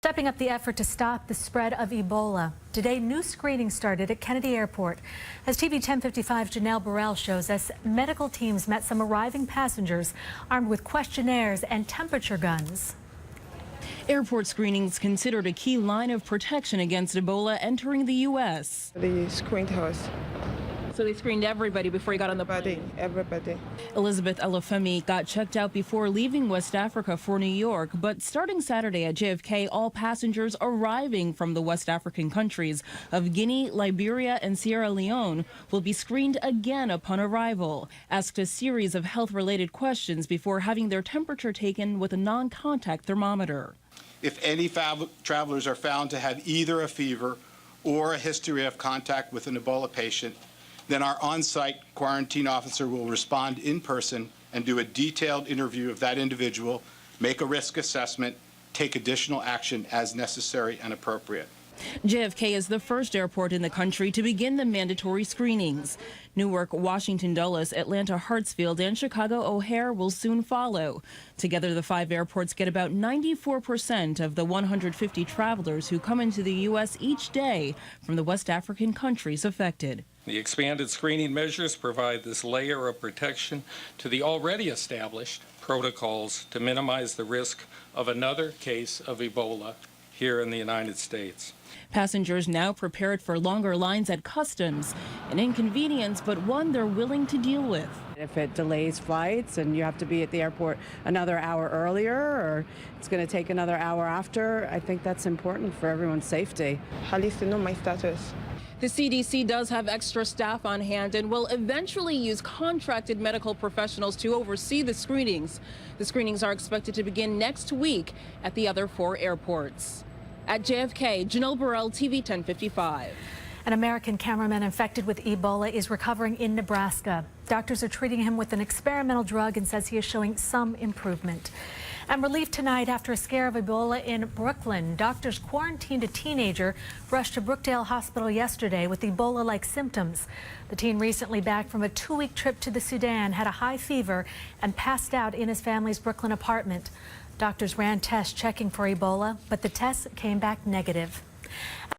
Stepping up the effort to stop the spread of Ebola. Today, new screenings started at Kennedy Airport. As TV 1055's Janelle Burrell shows us, medical teams met some arriving passengers armed with questionnaires and temperature guns. Airport screenings considered a key line of protection against Ebola entering the U.S. They screened us. So they screened everybody before you got on the plane? Everybody. Elizabeth Elafemi got checked out before leaving West Africa for New York, but starting Saturday at JFK, all passengers arriving from the West African countries of Guinea, Liberia, and Sierra Leone will be screened again upon arrival, asked a series of health-related questions before having their temperature taken with a non-contact thermometer. If any travelers are found to have either a fever or a history of contact with an Ebola patient, then our on-site quarantine officer will respond in person and do a detailed interview of that individual, make a risk assessment, take additional action as necessary and appropriate. JFK is the first airport in the country to begin the mandatory screenings. Newark, Washington Dulles, Atlanta Hartsfield, and Chicago O'Hare will soon follow. Together, the 5 airports get about 94% of the 150 travelers who come into the U.S. each day from the West African countries affected. The expanded screening measures provide this layer of protection to the already established protocols to minimize the risk of another case of Ebola here in the United States. Passengers now prepared for longer lines at customs, an inconvenience, but one they're willing to deal with. If it delays flights and you have to be at the airport another hour earlier, or it's going to take another hour after, I think that's important for everyone's safety. At least to know my status. The CDC does have extra staff on hand and will eventually use contracted medical professionals to oversee the screenings. The screenings are expected to begin next week at the other 4 airports. At JFK, Janelle Burrell, TV 1055. An American cameraman infected with Ebola is recovering in Nebraska. Doctors are treating him with an experimental drug and says he is showing some improvement. And relief tonight after a scare of Ebola in Brooklyn. Doctors quarantined a teenager rushed to Brookdale Hospital yesterday with Ebola-like symptoms. The teen, recently back from a 2-week trip to the Sudan, had a high fever and passed out in his family's Brooklyn apartment. Doctors ran tests checking for Ebola, but the tests came back negative.